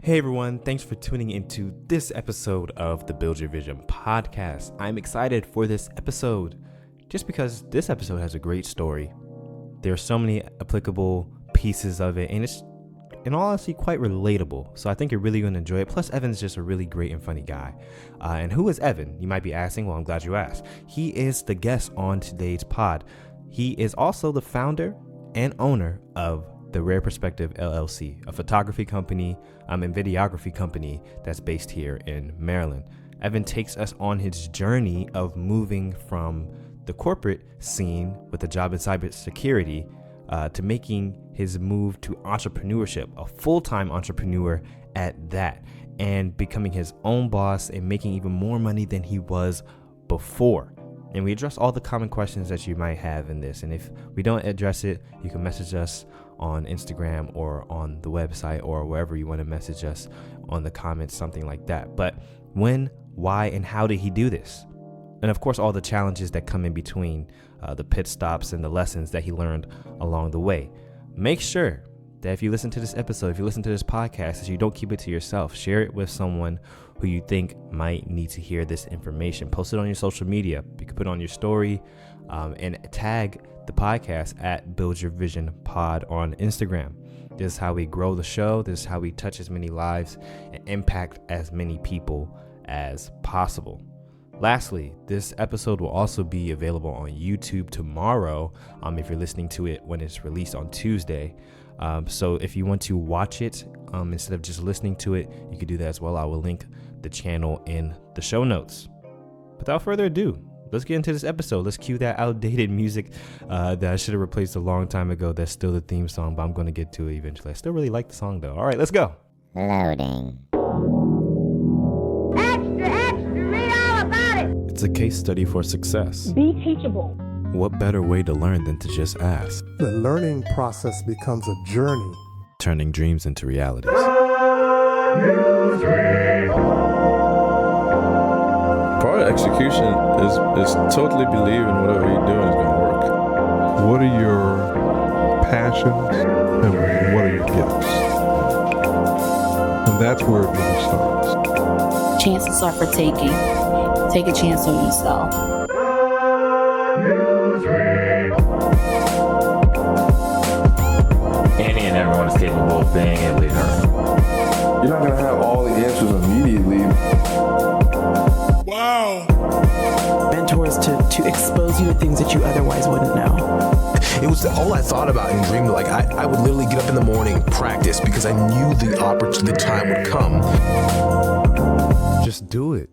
Hey everyone, thanks for tuning into this episode of the Build Your Vision podcast. I'm excited for this episode just because this episode has a great story. There are so many applicable pieces of it, and it's in all honesty quite relatable. So I think you're really going to enjoy it. Plus, Evan's just a really great and funny guy. And who is Evan? You might be asking. Well, I'm glad you asked. He is the guest on today's pod. He is also the founder and owner of the Rare Perspective LLC, a photography company and videography company that's based here in Maryland. Evan takes us on his journey of moving from the corporate scene with a job in cybersecurity to making his move to entrepreneurship, a full-time entrepreneur at that, and becoming his own boss and making even more money than he was before. And we address all the common questions that you might have in this. And if we don't address it, you can message us on Instagram or on the website or wherever you want to message us on the comments, something like that. But when, why, and how did he do this? And of course, all the challenges that come in between, the pit stops and the lessons that he learned along the way. Make sure that if you listen to this episode, if you listen to this podcast, that you don't keep it to yourself. Share it with someone who you think might need to hear this information. Post it on your social media. You can put it on your story and tag the podcast at Build Your Vision Pod on Instagram. This is how we grow the show. This is how we touch as many lives and impact as many people as possible. Lastly, this episode will also be available on YouTube tomorrow if you're listening to it when it's released on Tuesday. So if you want to watch it instead of just listening to it, you can do that as well. I will link the channel in the show notes. Without further ado, let's get into this episode. Let's cue that outdated music that I should have replaced a long time ago. That's still the theme song, but I'm going to get to it eventually. I still really like the song though. All right, let's go. Loading. Read all about it. It's a case study for success. Be teachable. What better way to learn than to just ask? The learning process becomes a journey. Turning dreams into realities. Part of execution is totally believing whatever you're doing is going to work. What are your passions and what are your gifts? And that's where it really starts. Chances are for taking. Take a chance on yourself. Any and everyone is capable of being a leader. You're not going to have all the answers immediately. Mentors to expose you to things that you otherwise wouldn't know. It was all I thought about and dreamed. Like I would literally get up in the morning, practice, because I knew the time would come. Just do it.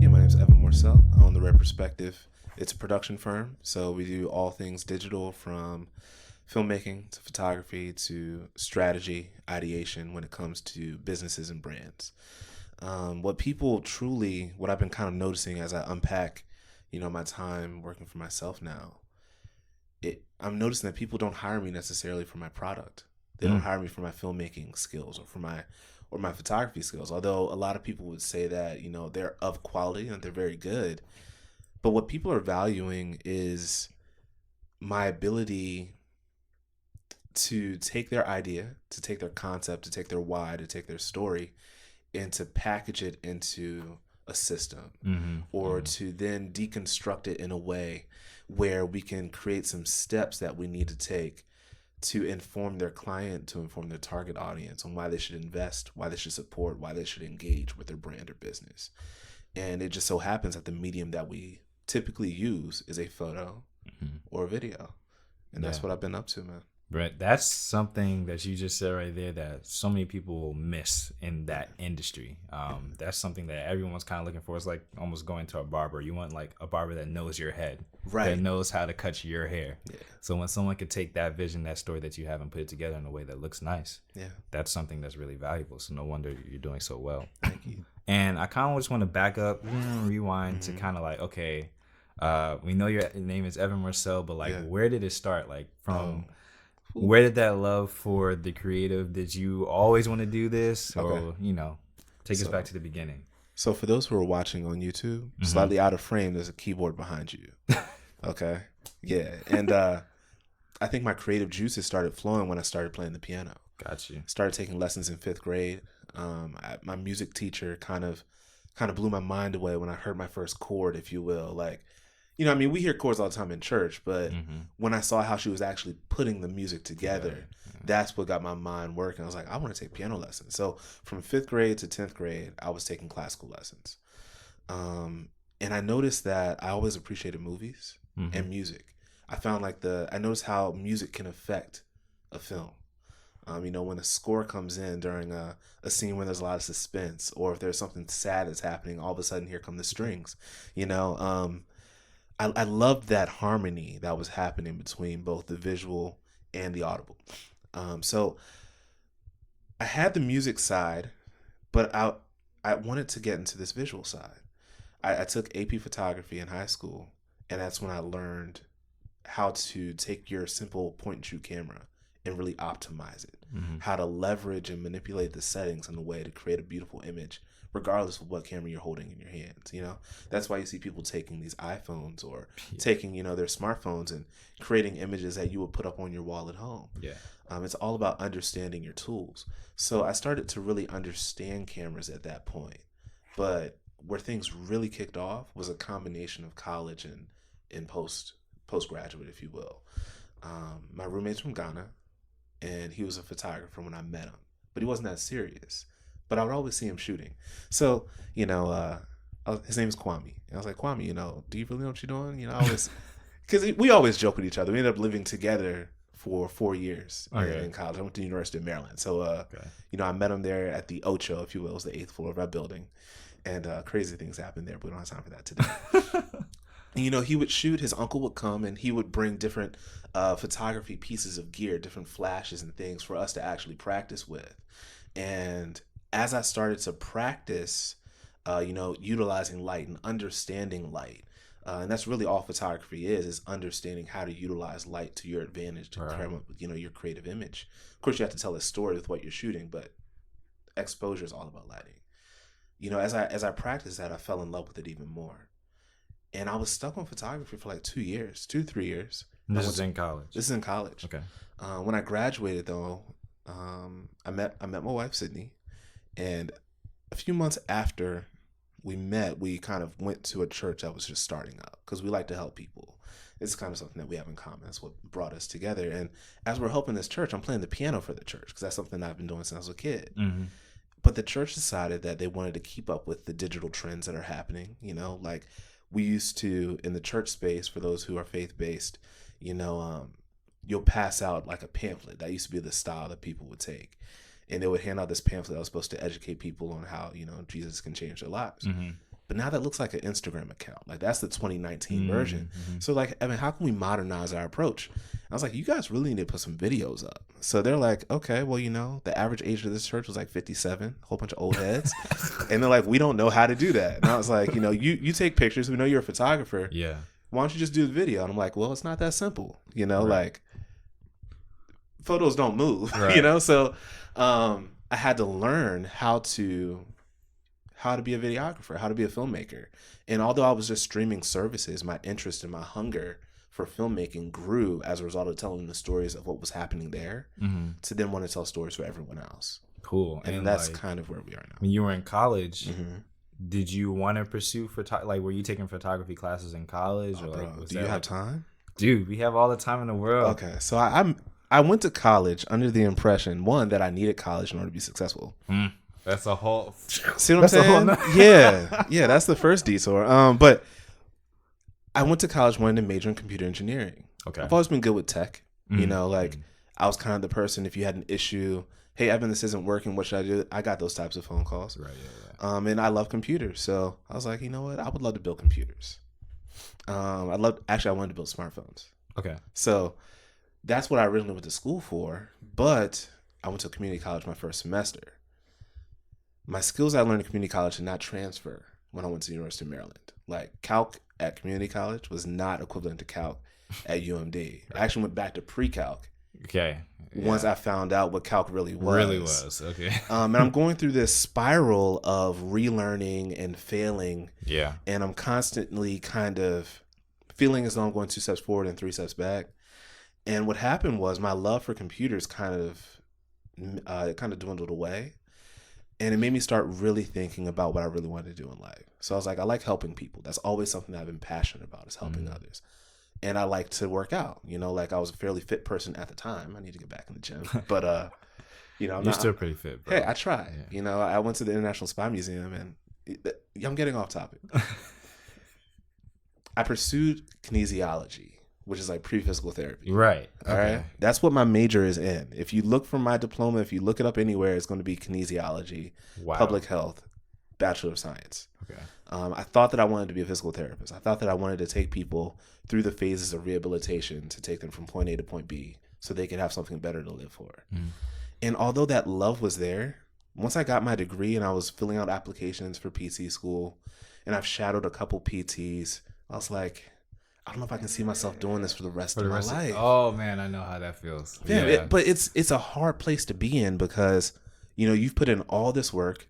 My name is Evan Morsell. I own the Rare Perspective. It's a production firm, so we do all things digital, from filmmaking to photography to strategy, ideation when it comes to businesses and brands. What I've been kind of noticing as I unpack, my time working for myself now, I'm noticing that people don't hire me necessarily for my product. They don't hire me for my filmmaking skills or for my photography skills. Although a lot of people would say that, they're of quality and they're very good. But what people are valuing is my ability to take their idea, to take their concept, to take their why, to take their story, and to package it into a system, to then deconstruct it in a way where we can create some steps that we need to take to inform their client, to inform their target audience on why they should invest, why they should support, why they should engage with their brand or business. And it just so happens that the medium that we typically use is a photo or a video. And that's what I've been up to, man. But that's something that you just said right there that so many people will miss in that industry. That's something that everyone's kind of looking for. It's like almost going to a barber. You want like a barber that knows your head, right? That knows how to cut your hair. Yeah. So when someone could take that vision, that story that you have, and put it together in a way that looks nice, that's something that's really valuable. So no wonder you're doing so well. Thank you. And I kind of just want to back up, rewind to kind of like, okay, we know your name is Evan Morsell, but like, where did it start? Like from where did that love for the creative? Did you always want to do this, or take us back to the beginning? So for those who are watching on YouTube, slightly out of frame, there's a keyboard behind you. Okay, yeah, and I think my creative juices started flowing when I started playing the piano. Got you. Started taking lessons in 5th grade. My music teacher kind of blew my mind away when I heard my first chord, if you will. Like, I mean, we hear chords all the time in church, but when I saw how she was actually putting the music together, that's what got my mind working. I was like, I want to take piano lessons. So from 5th grade to 10th grade, I was taking classical lessons. And I noticed that I always appreciated movies and music. I found I noticed how music can affect a film. When a score comes in during a scene where there's a lot of suspense, or if there's something sad that's happening, all of a sudden here come the strings. I loved that harmony that was happening between both the visual and the audible. So I had the music side, but I wanted to get into this visual side. I took AP photography in high school, and that's when I learned how to take your simple point and shoot camera and really optimize it, how to leverage and manipulate the settings in a way to create a beautiful image, regardless of what camera you're holding in your hands. That's why you see people taking these iPhones or taking, their smartphones and creating images that you would put up on your wall at home. Yeah. It's all about understanding your tools. So I started to really understand cameras at that point. But where things really kicked off was a combination of college and postgraduate, if you will. My roommate's from Ghana, and he was a photographer when I met him, but he wasn't that serious. But I would always see him shooting. So, his name is Kwame. And I was like, Kwame, do you really know what you're doing? Because we always joke with each other. We ended up living together for 4 years in college. I went to the University of Maryland. So, I met him there at the Ocho, if you will. It was the 8th floor of our building. And crazy things happened there, but we don't have time for that today. And, he would shoot. His uncle would come, and he would bring different photography pieces of gear, different flashes and things for us to actually practice with. And as I started to practice, utilizing light and understanding light, and that's really all photography is understanding how to utilize light to your advantage to come up with, your creative image. Of course, you have to tell a story with what you're shooting, but exposure is all about lighting. As I practiced that, I fell in love with it even more. And I was stuck on photography for like 2 to 3 years. This is in college? This is in college. Okay. When I graduated, though, I met my wife, Sydney. And a few months after we met, we kind of went to a church that was just starting up because we like to help people. It's kind of something that we have in common. That's what brought us together. And as we're helping this church, I'm playing the piano for the church because that's something I've been doing since I was a kid. But the church decided that they wanted to keep up with the digital trends that are happening. Like we used to, in the church space, for those who are faith-based, you'll pass out like a pamphlet. That used to be the style that people would take. And they would hand out this pamphlet that was supposed to educate people on how, Jesus can change their lives. But now that looks like an Instagram account. Like that's the 2019 version. So like, Evan, how can we modernize our approach? I was like, you guys really need to put some videos up. So they're like, okay, well, the average age of this church was like 57, a whole bunch of old heads. And they're like, we don't know how to do that. And I was like, you take pictures. We know you're a photographer. Yeah. Why don't you just do the video? And I'm like, well, it's not that simple. Like photos don't move, So I had to learn how to be a videographer, how to be a filmmaker. And although I was just streaming services, my interest and my hunger for filmmaking grew as a result of telling the stories of what was happening there to then want to tell stories for everyone else. Cool. And that's kind of where we are now. When you were in college, did you want to pursue were you taking photography classes in college? Oh, bro, do you have time? Dude, we have all the time in the world. Okay, so I went to college under the impression, one, that I needed college in order to be successful. That's a whole... See what I'm saying? Yeah, that's the first detour. But I went to college wanting to major in computer engineering. Okay. I've always been good with tech. I was kind of the person, if you had an issue, hey, Evan, this isn't working, what should I do? I got those types of phone calls. Right, yeah. And I love computers. So I was like, you know what? I would love to build computers. I wanted to build smartphones. Okay. So that's what I originally went to school for. But I went to community college my first semester. My skills I learned in community college did not transfer when I went to the University of Maryland. Like calc at community college was not equivalent to calc at UMD. I actually went back to pre-calc. Okay. Yeah. Once I found out what calc really was. Okay. And I'm going through this spiral of relearning and failing. Yeah. And I'm constantly kind of feeling as though I'm going 2 steps forward and 3 steps back. And what happened was my love for computers kind of dwindled away. And it made me start really thinking about what I really wanted to do in life. So I was like, I like helping people. That's always something that I've been passionate about, is helping others. And I like to work out. You know, like I was a fairly fit person at the time. I need to get back in the gym. But, you know, You're still pretty fit, bro. Hey, I try. Yeah. You know, I went to the International Spy Museum, and I'm getting off topic. I pursued kinesiology, which is like pre-physical therapy. Right. All right. That's what my major is in. If you look for my diploma, if you look it up anywhere, it's going to be kinesiology, public health, Bachelor of Science. Okay. I thought that I wanted to be a physical therapist. I thought that I wanted to take people through the phases of rehabilitation to take them from point A to point B so they could have something better to live for. And although that love was there, once I got my degree and I was filling out applications for PT school, and I've shadowed a couple PTs, I was like, I don't know if I can see myself doing this for the rest of my life. Oh man, I know how that feels. Yeah. But it's a hard place to be in because, you know, you've put in all this work.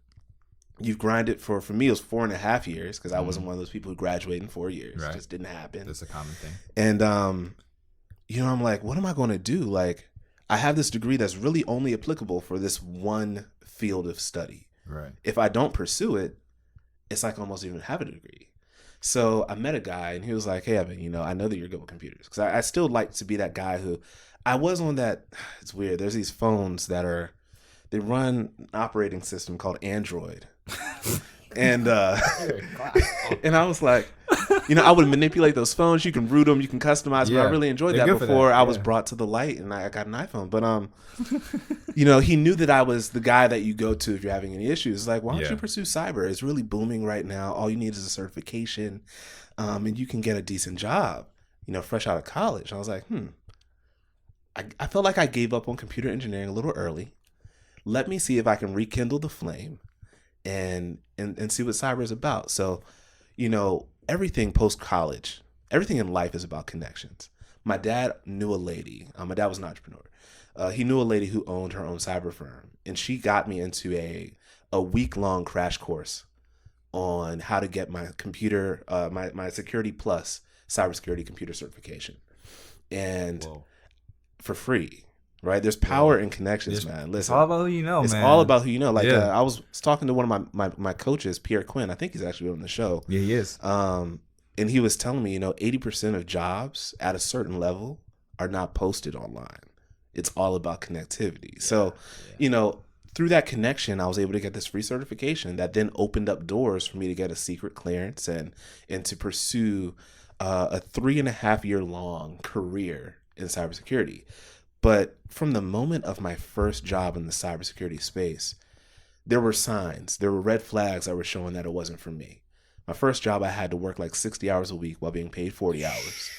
You've grinded for me, it was 4.5 years because I wasn't one of those people who graduated in 4 years. Right. It just didn't happen. That's a common thing. And, you know, I'm like, what am I going to do? Like, I have this degree that's really only applicable for this one field of study. Right. If I don't pursue it, it's like I almost even have a degree. So I met a guy and he was like, hey, Evan, you know, I know that you're good with computers. Because I still like to be that guy who, I was on that, it's weird. There's these phones that they run an operating system called Android. And and I was like, you know, I would manipulate those phones. You can root them, you can customize them. I really enjoyed that before I was brought to the light and I got an iPhone. But you know, he knew that I was the guy that you go to if you're having any issues. It's like, why don't you pursue cyber? It's really booming right now. All you need is a certification, and you can get a decent job, you know, fresh out of college. I was like, I felt like I gave up on computer engineering a little early. Let me see if I can rekindle the flame and see what cyber is about. So, you know, everything post-college, everything in life is about connections. My dad knew a lady. My dad was an entrepreneur. He knew a lady who owned her own cyber firm, and she got me into a week-long crash course on how to get my computer, my Security Plus cybersecurity computer certification, and for free. Right, there's power in connections, man. Listen, it's all about who you know, it's man. It's all about who you know. Like I was talking to one of my coaches, Pierre Quinn. I think he's actually on the show. Yeah, he is. And he was telling me, you know, 80% of jobs at a certain level are not posted online. It's all about connectivity. So, you know, through that connection, I was able to get this free certification that then opened up doors for me to get a secret clearance and to pursue a 3.5 year long career in cybersecurity. But from the moment of my first job in the cybersecurity space, there were signs, there were red flags that were showing that it wasn't for me. My first job, I had to work like 60 hours a week while being paid 40 hours,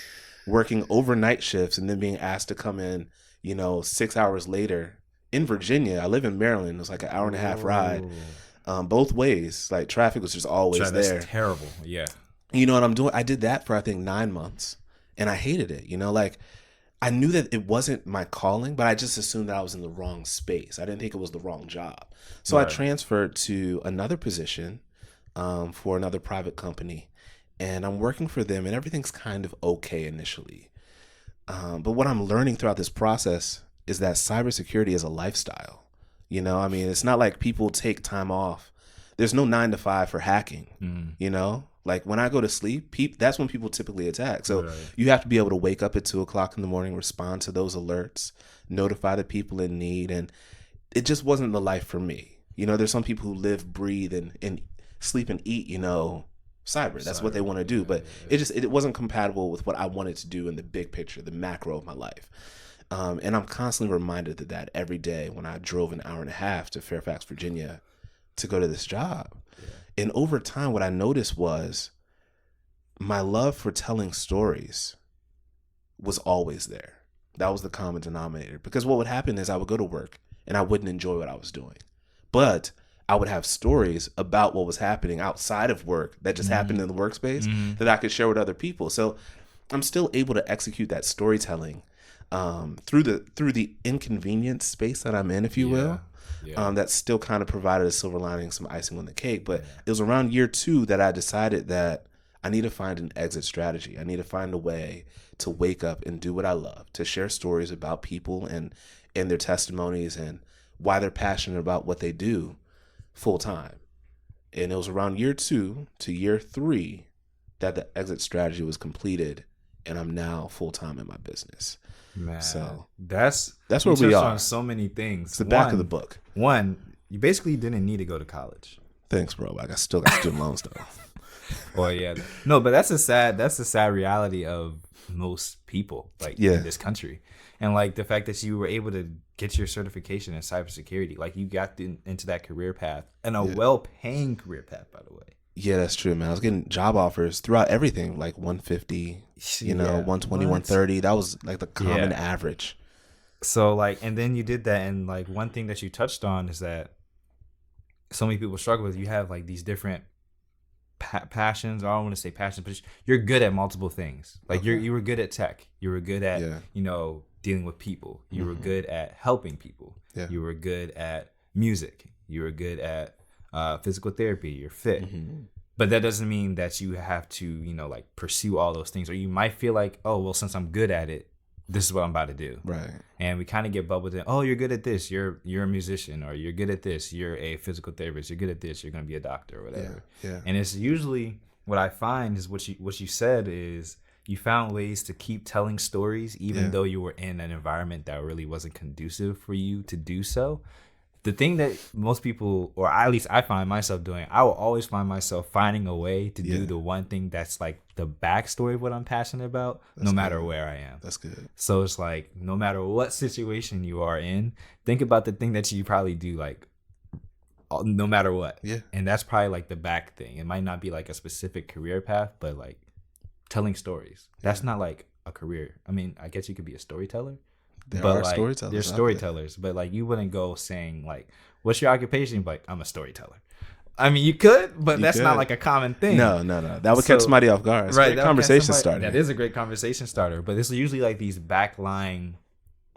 working overnight shifts and then being asked to come in, you know, 6 hours later in Virginia. I live in Maryland. It was like an 1.5 hour ride both ways. Like traffic was just always there. That's terrible. Yeah. You know what I'm doing? I did that for, I think, 9 months and I hated it. You know, like, I knew that it wasn't my calling, but I just assumed that I was in the wrong space. I didn't think it was the wrong job. So I transferred to another position for another private company, and I'm working for them, and everything's kind of okay initially. But what I'm learning throughout this process is that cybersecurity is a lifestyle. You know, I mean, it's not like people take time off. There's no 9 to 5 for hacking, you know? Like when I go to sleep, that's when people typically attack. So you have to be able to wake up at 2:00 in the morning, respond to those alerts, notify the people in need. And it just wasn't the life for me. You know, there's some people who live, breathe, and sleep and eat, you know, cyber. That's what they want to do. But it wasn't compatible with what I wanted to do in the big picture, the macro of my life. And I'm constantly reminded of that every day when I drove an hour and a half to Fairfax, Virginia to go to this job. Yeah. And over time, what I noticed was my love for telling stories was always there. That was the common denominator. Because what would happen is I would go to work and I wouldn't enjoy what I was doing. But I would have stories about what was happening outside of work that just happened in the workspace that I could share with other people. So I'm still able to execute that storytelling through the inconvenient space that I'm in, if you will. Yeah. That still kind of provided a silver lining, some icing on the cake. But it was around year 2 that I decided that I need to find an exit strategy. I need to find a way to wake up and do what I love, to share stories about people and their testimonies and why they're passionate about what they do full time. And it was around year 2 to year 3 that the exit strategy was completed, and I'm now full time in my business. Man, so that's where we are. On so many things. It's the back of the book. One, you basically didn't need to go to college. Thanks, bro. I still got student loans though. Well, yeah, no, but that's a sad reality of most people, like in this country, and like the fact that you were able to get your certification in cybersecurity, like you got into that career path, and a well-paying career path, by the way. Yeah, that's true, man. I was getting job offers throughout everything, like 150, 120, 130. That was like the common average. So like, and then you did that, and like one thing that you touched on is that so many people struggle with. You have like these different passions, or I don't want to say passions, but you're good at multiple things. Like you were good at tech. You were good at dealing with people. You were good at helping people. Yeah. You were good at music. You were good at physical therapy. You're fit. But that doesn't mean that you have to, like pursue all those things. Or you might feel like, oh, well, since I'm good at it, this is what I'm about to do. Right. And we kind of get bubbled in, oh, you're good at this. You're a musician, or you're good at this. You're a physical therapist. You're good at this. You're going to be a doctor or whatever. Yeah. And it's usually what I find is what you said is you found ways to keep telling stories, even though you were in an environment that really wasn't conducive for you to do so. The thing that most people, or at least I find myself doing, I will always find myself finding a way to do the one thing that's like the backstory of what I'm passionate about, no matter where I am. That's good. So it's like, no matter what situation you are in, think about the thing that you probably do, like, no matter what. Yeah. And that's probably like the back thing. It might not be like a specific career path, but like telling stories. That's not like a career. I mean, I guess you could be a storyteller. There are like, storytellers. There's storytellers, but like you wouldn't go saying like, "What's your occupation?" But like, I'm a storyteller. I mean, you could, but that's not like a common thing. No. That would catch somebody off guard. It's a great conversation starter. That is a great conversation starter, but it's usually like these backline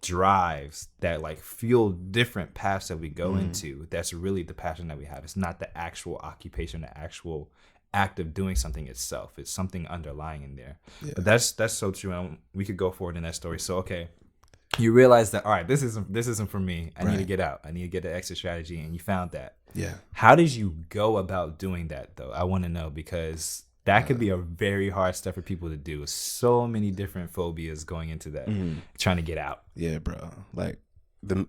drives that like fuel different paths that we go into. That's really the passion that we have. It's not the actual occupation, the actual act of doing something itself. It's something underlying in there. Yeah. But that's so true, and we could go forward in that story. So okay. You realize that, all right, this isn't for me. I need to get out. I need to get the exit strategy, and you found that. Yeah. How did you go about doing that, though? I want to know, because that could be a very hard step for people to do. So many different phobias going into that, trying to get out. Yeah, bro. Like,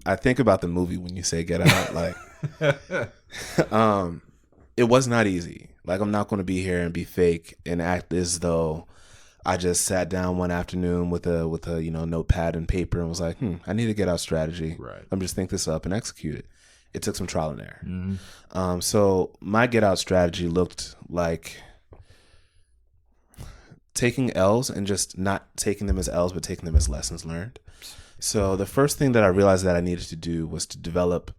I think about the movie when you say get out. Like, it was not easy. Like, I'm not going to be here and be fake and act as though I just sat down one afternoon with a notepad and paper and was like, I need to get out strategy. Right. I'm just think this up and execute it. It took some trial and error. So my get out strategy looked like taking L's and just not taking them as L's, but taking them as lessons learned. So the first thing that I realized that I needed to do was to develop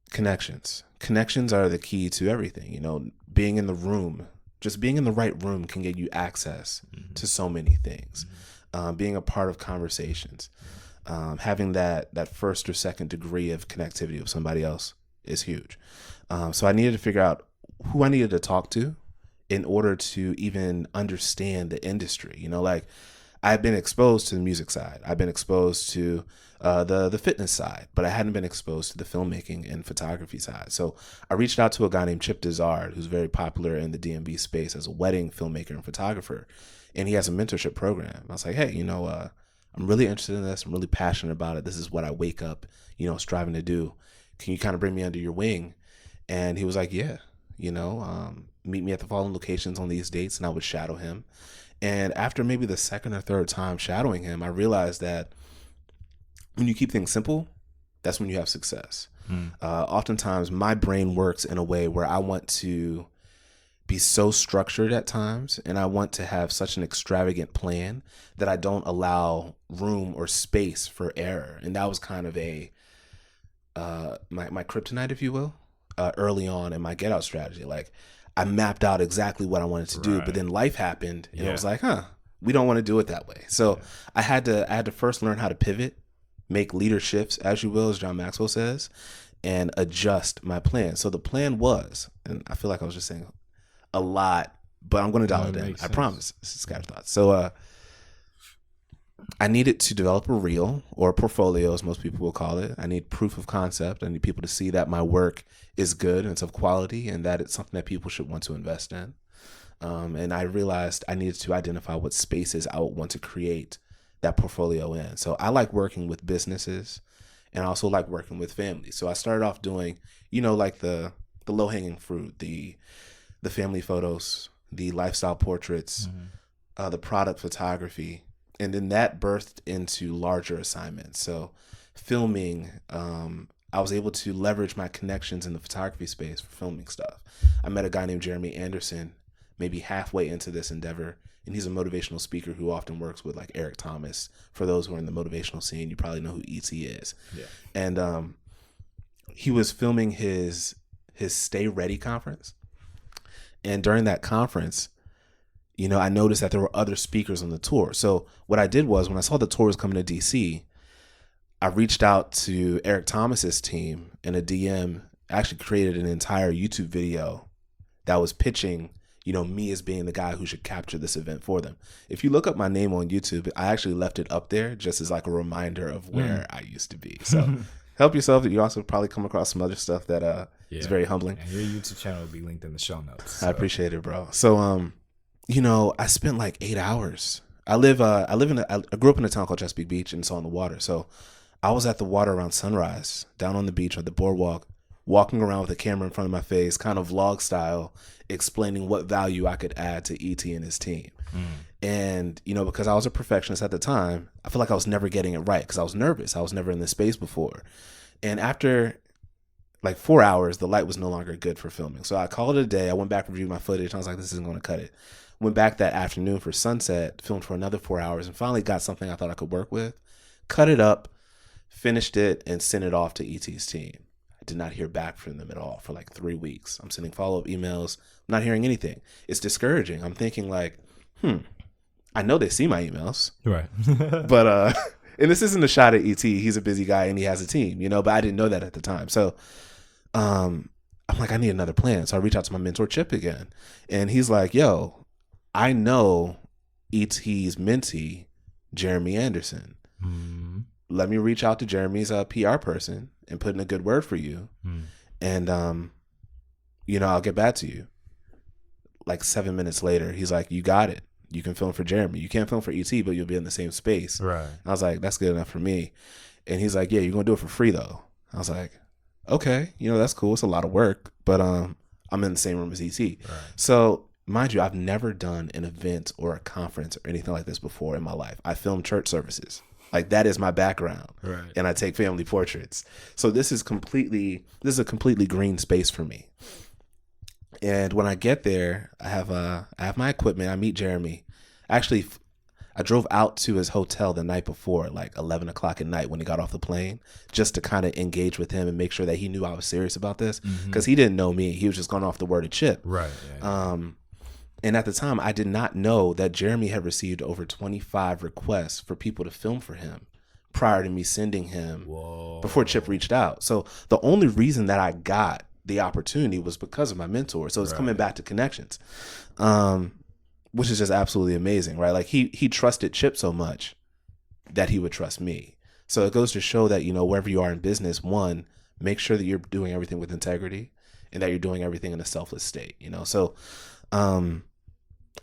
connections. Connections are the key to everything. Being in the room. Just being in the right room can get you access to so many things. Being a part of conversations, having that first or second degree of connectivity with somebody else is huge. So I needed to figure out who I needed to talk to in order to even understand the industry. Like I've been exposed to the music side. I've been exposed to the fitness side, but I hadn't been exposed to the filmmaking and photography side. So I reached out to a guy named Chip Dizard, who's very popular in the DMV space as a wedding filmmaker and photographer. And he has a mentorship program. I was like, hey, I'm really interested in this. I'm really passionate about it. This is what I wake up, striving to do. Can you kind of bring me under your wing? And he was like, yeah, meet me at the following locations on these dates, and I would shadow him. And after maybe the second or third time shadowing him, I realized that when you keep things simple, that's when you have success. Oftentimes my brain works in a way where I want to be so structured at times, and I want to have such an extravagant plan that I don't allow room or space for error. And that was kind of my kryptonite, if you will, early on in my get out strategy. Like, I mapped out exactly what I wanted to do, but then life happened, and I was like, we don't want to do it that way. So I had to first learn how to pivot, make leader shifts, as you will, as John Maxwell says, and adjust my plan. So the plan was, and I feel like I was just saying a lot, but I'm going to dial it in. I promise. This is scattered thoughts. So I needed to develop a reel, or a portfolio, as most people will call it. I need proof of concept. I need people to see that my work is good and it's of quality, and that it's something that people should want to invest in. And I realized I needed to identify what spaces I would want to create that portfolio in. So I like working with businesses, and I also like working with families. So I started off doing, like the low-hanging fruit, the family photos, the lifestyle portraits, the product photography. And then that birthed into larger assignments. So filming, I was able to leverage my connections in the photography space for filming stuff. I met a guy named Jeremy Anderson maybe halfway into this endeavor, and he's a motivational speaker who often works with like Eric Thomas. For those who are in the motivational scene, you probably know who E.T. is. Yeah. And he was filming his Stay Ready conference. And during that conference, I noticed that there were other speakers on the tour. So what I did was, when I saw the tour was coming to DC, I reached out to Eric Thomas's team in a DM, actually created an entire YouTube video that was pitching, me as being the guy who should capture this event for them. If you look up my name on YouTube, I actually left it up there just as like a reminder of where I used to be. So help yourself. You also probably come across some other stuff that is very humbling. And your YouTube channel will be linked in the show notes. So. I appreciate it, bro. So, I spent like 8 hours. I grew up in a town called Chesapeake Beach, and it's on the water. So I was at the water around sunrise, down on the beach or the boardwalk, walking around with a camera in front of my face, kind of vlog style, explaining what value I could add to E.T. and his team. And, because I was a perfectionist at the time, I feel like I was never getting it right because I was nervous. I was never in this space before. And after like 4 hours, the light was no longer good for filming. So I called it a day. I went back, reviewed my footage. I was like, this isn't going to cut it. Went back that afternoon for sunset, filmed for another 4 hours, and finally got something I thought I could work with, cut it up, finished it, and sent it off to E.T.'s team. I did not hear back from them at all for like 3 weeks. I'm sending follow-up emails. I'm not hearing anything. It's discouraging. I'm thinking like, I know they see my emails. Right. But, and this isn't a shot at E.T. He's a busy guy and he has a team, but I didn't know that at the time. So, I'm like, I need another plan. So I reach out to my mentor, Chip, again. And he's like, yo, I know E.T.'s mentee, Jeremy Anderson. Let me reach out to Jeremy's PR person and put in a good word for you. And, I'll get back to you. Like 7 minutes later, he's like, you got it. You can film for Jeremy. You can't film for E.T., but you'll be in the same space. Right. And I was like, that's good enough for me. And he's like, yeah, you're going to do it for free, though. I was like, okay, that's cool. It's a lot of work, but I'm in the same room as E.T. Right. So, mind you, I've never done an event or a conference or anything like this before in my life. I film church services. Like, that is my background. Right. And I take family portraits. So this is a completely green space for me. And when I get there, I have my equipment. I meet Jeremy. Actually, I drove out to his hotel the night before, like 11 o'clock at night when he got off the plane, just to kind of engage with him and make sure that he knew I was serious about this, because he didn't know me. He was just going off the word of Chip. Right. Yeah. And at the time, I did not know that Jeremy had received over 25 requests for people to film for him prior to me sending him before Chip reached out. So the only reason that I got the opportunity was because of my mentor. So it's coming back to connections, which is just absolutely amazing, right? Like he trusted Chip so much that he would trust me. So it goes to show that, wherever you are in business, one, make sure that you're doing everything with integrity and that you're doing everything in a selfless state, So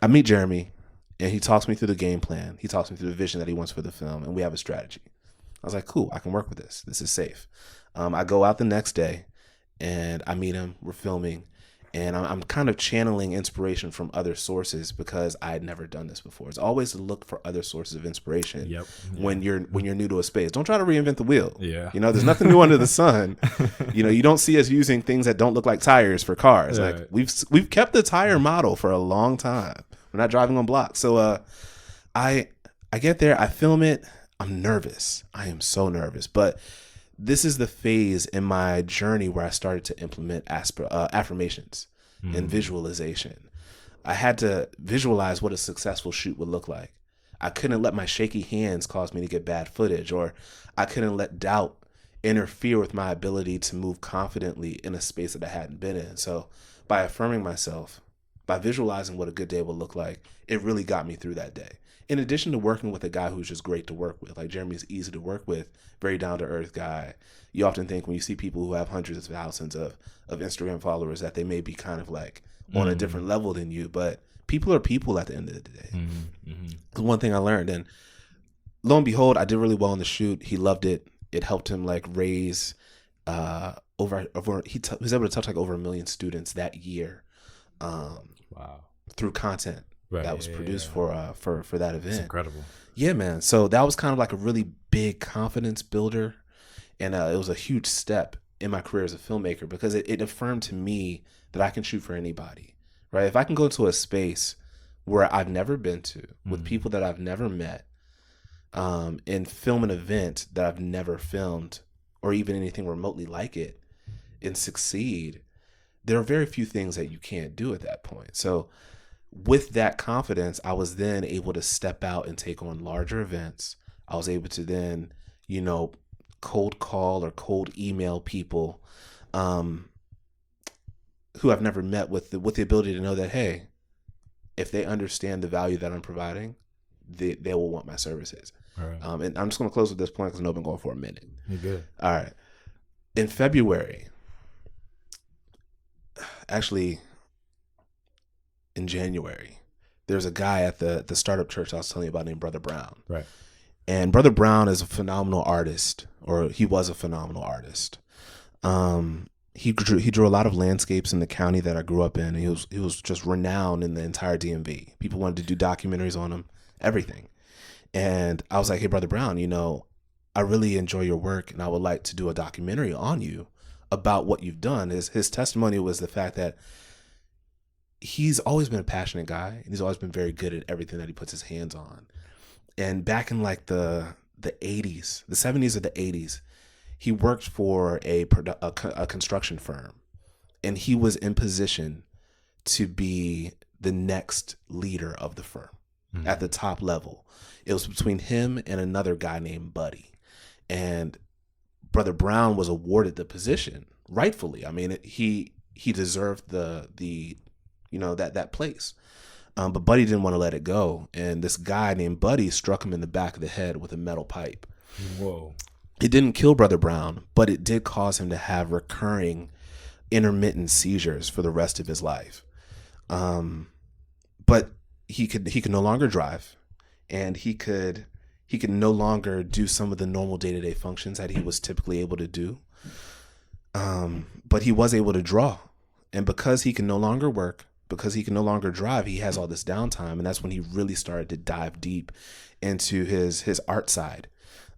I meet Jeremy and he talks me through the game plan. He talks me through the vision that he wants for the film, and we have a strategy. I was like, cool, I can work with this. This is safe. I go out the next day and I meet him. We're filming. And I'm kind of channeling inspiration from other sources because I had never done this before. It's always to look for other sources of inspiration. Yep. When you're new to a space. Don't try to reinvent the wheel. Yeah. You know, there's nothing new under the sun. You know, you don't see us using things that don't look like tires for cars. Right. Like we've kept the tire model for a long time. We're not driving on blocks. So I get there, I film it. I'm nervous. I am so nervous. But this is the phase in my journey where I started to implement affirmations and visualization. I had to visualize what a successful shoot would look like. I couldn't let my shaky hands cause me to get bad footage, or I couldn't let doubt interfere with my ability to move confidently in a space that I hadn't been in. So by affirming myself, by visualizing what a good day would look like, it really got me through that day. In addition to working with a guy who's just great to work with, like Jeremy's easy to work with, very down-to-earth guy. You often think when you see people who have hundreds of thousands of Instagram followers that they may be kind of like on a different level than you, but people are people at the end of the day. One thing I learned, and lo and behold, I did really well on the shoot. He loved it. It helped him like raise he was able to touch like over 1 million students that year through content. Right, that was produced for that event. It's incredible. Yeah, man. So that was kind of like a really big confidence builder. And it was a huge step in my career as a filmmaker because it affirmed to me that I can shoot for anybody, right? If I can go to a space where I've never been to with people that I've never met and film an event that I've never filmed or even anything remotely like it and succeed, there are very few things that you can't do at that point. So with that confidence, I was then able to step out and take on larger events. I was able to then, you know, cold call or cold email people who I've never met with the ability to know that, hey, if they understand the value that I'm providing, they will want my services. All right. And I'm just going to close with this point because I know I've been going for a minute. You're good. All right. In February, actually, in January, there's a guy at the startup church I was telling you about named Brother Brown. Right. And Brother Brown is a phenomenal artist, or he was a phenomenal artist. He drew a lot of landscapes in the county that I grew up in. He was just renowned in the entire DMV. People wanted to do documentaries on him, everything. And I was like, hey, Brother Brown, you know, I really enjoy your work and I would like to do a documentary on you about what you've done. His testimony was the fact that he's always been a passionate guy and he's always been very good at everything that he puts his hands on. And back in like the 80s, the 70s or the 80s, he worked for a construction firm, and he was in position to be the next leader of the firm at the top level. It was between him and another guy named Buddy, and Brother Brown was awarded the position rightfully. I mean, he deserved the you know, that place. But Buddy didn't want to let it go, and this guy named Buddy struck him in the back of the head with a metal pipe. Whoa. It didn't kill Brother Brown, but it did cause him to have recurring intermittent seizures for the rest of his life. But he could no longer drive, and he could no longer do some of the normal day-to-day functions that he was typically able to do. But he was able to draw, and because he can no longer work, because he can no longer drive, he has all this downtime, and that's when he really started to dive deep into his art side.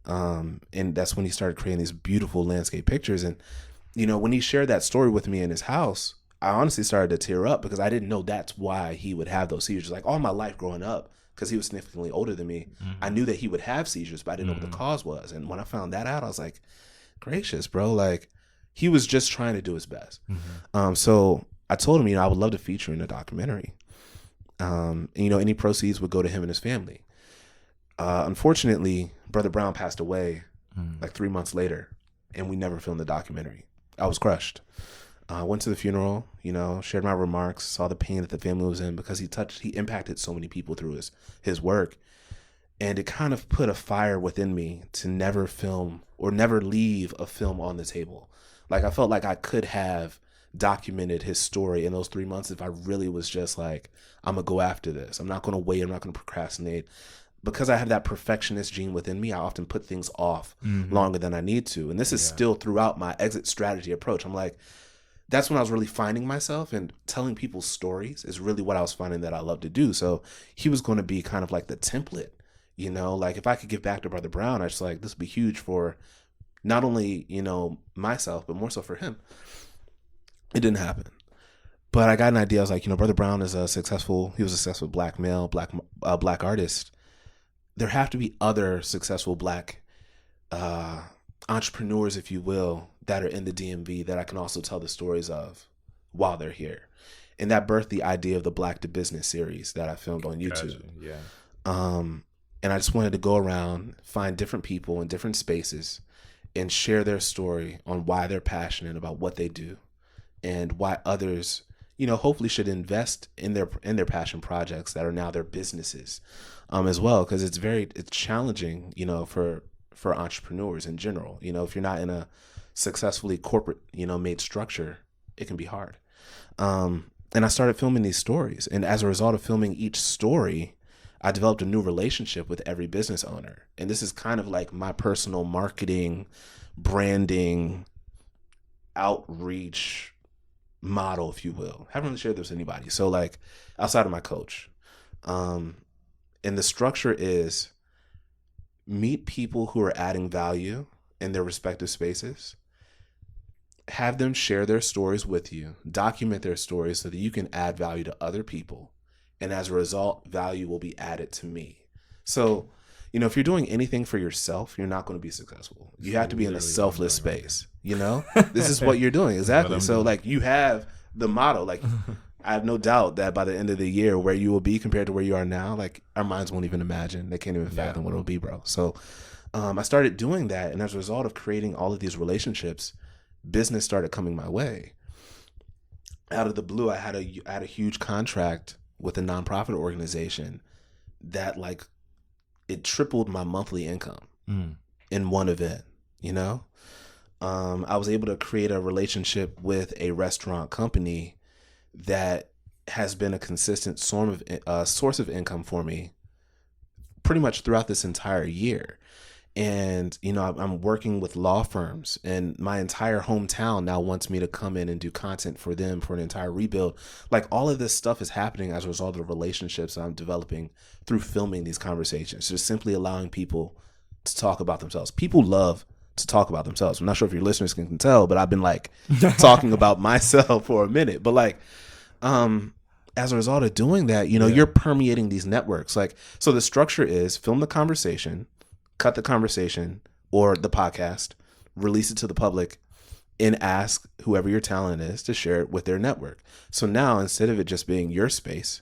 And that's when he started creating these beautiful landscape pictures. And, you know, when he shared that story with me in his house, I honestly started to tear up because I didn't know that's why he would have those seizures. Like all my life growing up, because he was significantly older than me, I knew that he would have seizures, but I didn't know what the cause was. And when I found that out, I was like, gracious, bro, like he was just trying to do his best. So I told him, you know, I would love to feature in a documentary. And, you know, any proceeds would go to him and his family. Unfortunately, Brother Brown passed away like 3 months later, and we never filmed the documentary. I was crushed. I went to the funeral, you know, shared my remarks, saw the pain that the family was in because he impacted so many people through his work. And it kind of put a fire within me to never film or never leave a film on the table. Like I felt like I could have documented his story in those 3 months if I really was just like, I'm going to go after this. I'm not going to wait. I'm not going to procrastinate. Because I have that perfectionist gene within me, I often put things off longer than I need to. And this is still throughout my exit strategy approach. I'm like, that's when I was really finding myself, and telling people's stories is really what I was finding that I love to do. So he was going to be kind of like the template, you know, like if I could give back to Brother Brown, I was like, this would be huge for not only, you know, myself, but more so for him. It didn't happen. But I got an idea. I was like, you know, Brother Brown is he was a successful black male, black artist. There have to be other successful black entrepreneurs, if you will, that are in the DMV that I can also tell the stories of while they're here. And that birthed the idea of the Black to Business series that I filmed on YouTube. Yeah. And I just wanted to go around, find different people in different spaces and share their story on why they're passionate about what they do and why others, you know, hopefully should invest in their passion projects that are now their businesses as well. Because it's challenging, you know, for entrepreneurs in general. You know, if you're not in a successfully corporate, you know, made structure, it can be hard. And I started filming these stories. And as a result of filming each story, I developed a new relationship with every business owner. And this is kind of like my personal marketing, branding, outreach model, if you will. Haven't really shared this with anybody. So like outside of my coach. And the structure is meet people who are adding value in their respective spaces. Have them share their stories with you, document their stories so that you can add value to other people. And as a result, value will be added to me. So, you know, if you're doing anything for yourself, you're not going to be successful. You have to be in a selfless space, you know? This is what you're doing. Exactly. So like you have the motto, like I have no doubt that by the end of the year where you will be compared to where you are now, like our minds won't even imagine. They can't even fathom what it'll be, bro. So I started doing that. And as a result of creating all of these relationships, business started coming my way. Out of the blue, I had a huge contract with a nonprofit organization that like it tripled my monthly income in one event, you know? I was able to create a relationship with a restaurant company that has been a consistent source of income for me pretty much throughout this entire year. And, you know, I'm working with law firms, and my entire hometown now wants me to come in and do content for them for an entire rebuild. Like all of this stuff is happening as a result of the relationships I'm developing through filming these conversations, just simply allowing people to talk about themselves. People love to talk about themselves. I'm not sure if your listeners can tell, but I've been like talking about myself for a minute. But like, as a result of doing that, you know, you're permeating these networks. Like, so the structure is film the conversation, cut the conversation or the podcast, release it to the public, and ask whoever your talent is to share it with their network. So now instead of it just being your space,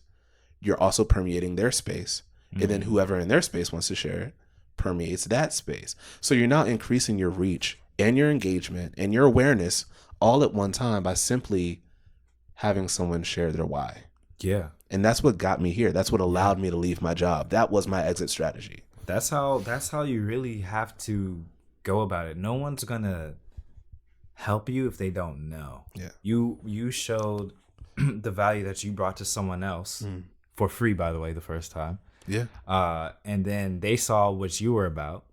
you're also permeating their space. And then whoever in their space wants to share it permeates that space. So you're now increasing your reach and your engagement and your awareness all at one time by simply having someone share their why. Yeah. And that's what got me here. That's what allowed me to leave my job. That was my exit strategy. That's how you really have to go about it. No one's gonna help you if they don't know. Yeah. You showed the value that you brought to someone else for free, by the way, the first time. Yeah. And then they saw what you were about,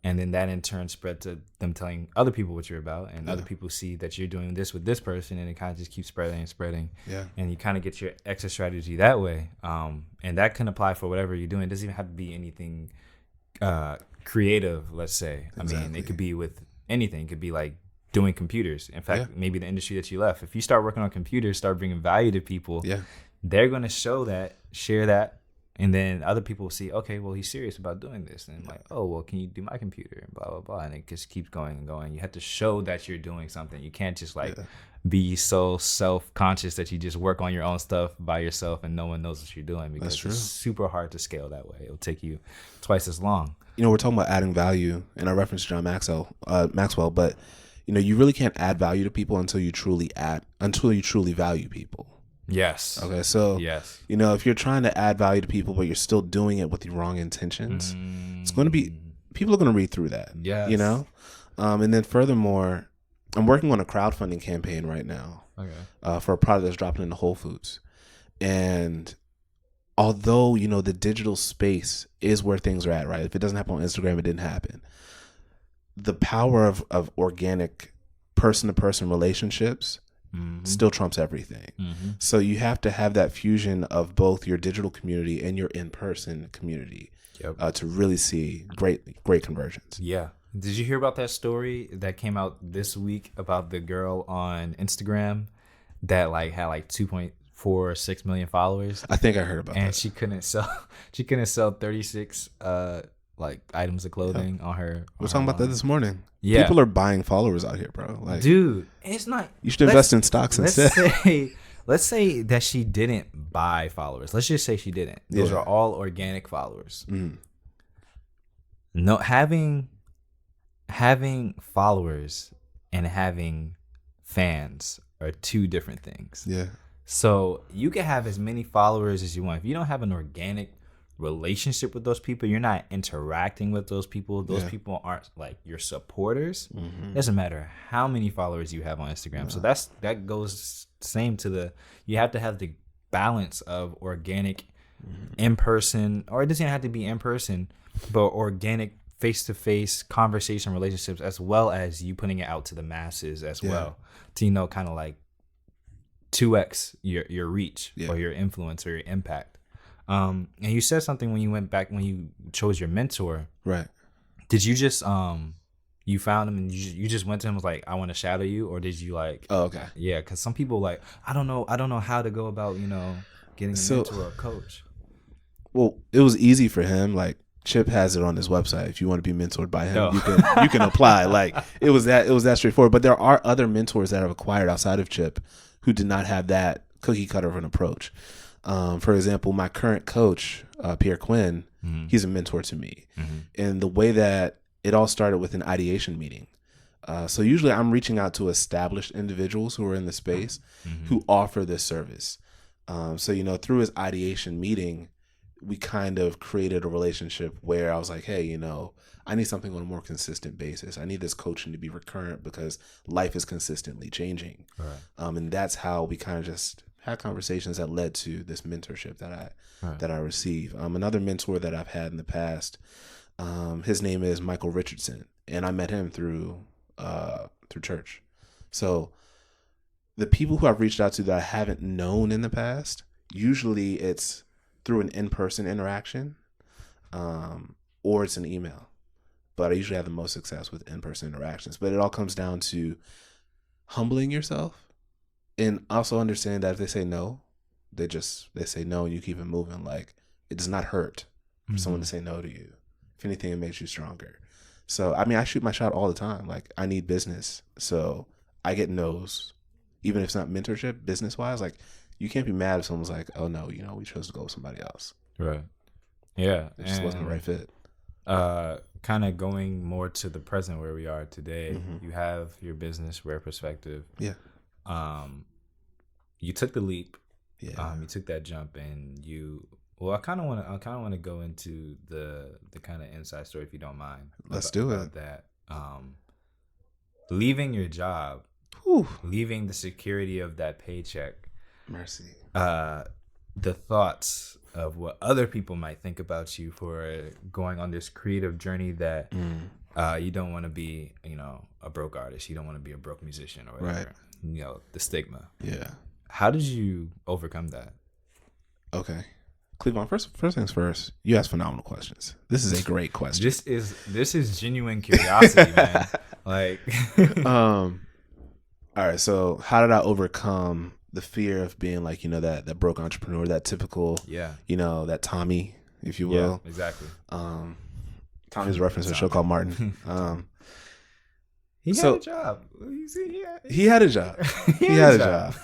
and then that in turn spread to them telling other people what you're about, and other people see that you're doing this with this person, and it kind of just keeps spreading and spreading. Yeah. And you kind of get your exit strategy that way. And that can apply for whatever you're doing. It doesn't even have to be anything creative, let's say. Exactly. I mean, it could be with anything. It could be like doing computers. In fact, maybe the industry that you left. If you start working on computers, start bringing value to people, they're going to share that. And then other people will see, okay, well, he's serious about doing this. And like, oh, well, can you do my computer? And blah, blah, blah. And it just keeps going and going. You have to show that you're doing something. You can't just like be so self-conscious that you just work on your own stuff by yourself and no one knows what you're doing, because it's super hard to scale that way. It'll take you twice as long. You know, we're talking about adding value, and I referenced John Maxwell, but you know, you really can't add value to people until you truly value people. Yes. Okay, so you know, if you're trying to add value to people but you're still doing it with the wrong intentions, it's going to be, people are going to read through that. Yes. You know? And then furthermore, I'm working on a crowdfunding campaign right now for a product that's dropping into Whole Foods. And although, you know, the digital space is where things are at, right? If it doesn't happen on Instagram, it didn't happen. The power of organic person-to-person relationships still trumps everything. So you have to have that fusion of both your digital community and your in-person community to really see great conversions. Yeah. Did you hear about that story that came out this week about the girl on Instagram that like had like 2.46 million followers? I think I heard about that. And she couldn't sell 36 like items of clothing on her. We're talking about that this morning. Yeah. People are buying followers out here, bro. Like, dude, it's not. You should invest in stocks instead. Let's say that she didn't buy followers. Let's just say she didn't. Those are all organic followers. No, having followers and having fans are two different things. Yeah. So you can have as many followers as you want. If you don't have an organic relationship with those people, you're not interacting with those people. Those people aren't like your supporters. Doesn't matter how many followers you have on Instagram. So that goes same to you have to have the balance of organic in person, or it doesn't have to be in person, but organic face-to-face conversation relationships, as well as you putting it out to the masses as well, to kind of like 2x your reach or your influence or your impact. And you said something when you chose your mentor, right? Did you just you found him and you just went to him and was like, I want to shadow you, or did you like, oh, okay, yeah, because some people like, I don't know how to go about getting a mentor or a coach. Well, it was easy for him. Like, Chip has it on his website. If you want to be mentored by him, you can apply. Like, it was that straightforward. But there are other mentors that I've acquired outside of Chip who did not have that cookie cutter of an approach. For example, my current coach, Pierre Quinn, he's a mentor to me. And the way that it all started with an ideation meeting. So usually I'm reaching out to established individuals who are in the space who offer this service. So, through his ideation meeting, we kind of created a relationship where I was like, hey, I need something on a more consistent basis. I need this coaching to be recurrent because life is consistently changing. Right. And that's how we kind of just had conversations that led to this mentorship that I receive. Another mentor that I've had in the past, his name is Michael Richardson, and I met him through church. So the people who I've reached out to that I haven't known in the past, usually it's through an in-person interaction, or it's an email. But I usually have the most success with in-person interactions. But it all comes down to humbling yourself and also understanding that if they say no, they say no and you keep it moving. Like, it does not hurt for someone to say no to you. If anything, it makes you stronger. So, I shoot my shot all the time. Like, I need business. So I get no's, even if it's not mentorship, business-wise. Like, you can't be mad if someone's like, oh, no, we chose to go with somebody else. Right. Yeah. It just wasn't the right fit. Kind of going more to the present where we are today, you have your business, Rare Perspective. Yeah. You took the leap. Yeah. You took that jump, and I kind of want to go into the kind of inside story, if you don't mind. Let's do it. That leaving your job, leaving the security of that paycheck. Mercy. The thoughts of what other people might think about you for going on this creative journey that you don't want to be, a broke artist. You don't want to be a broke musician or whatever. Right. The stigma. Yeah. How did you overcome that? Okay. Cleavon, first things first, you ask phenomenal questions. This is a great question. This is genuine curiosity, man. Like all right, so how did I overcome the fear of being like, that broke entrepreneur, that typical, that Tommy, if you will. Yeah, exactly. Tommy's a reference to a show called Martin. He had a job. He had a job. He had a job.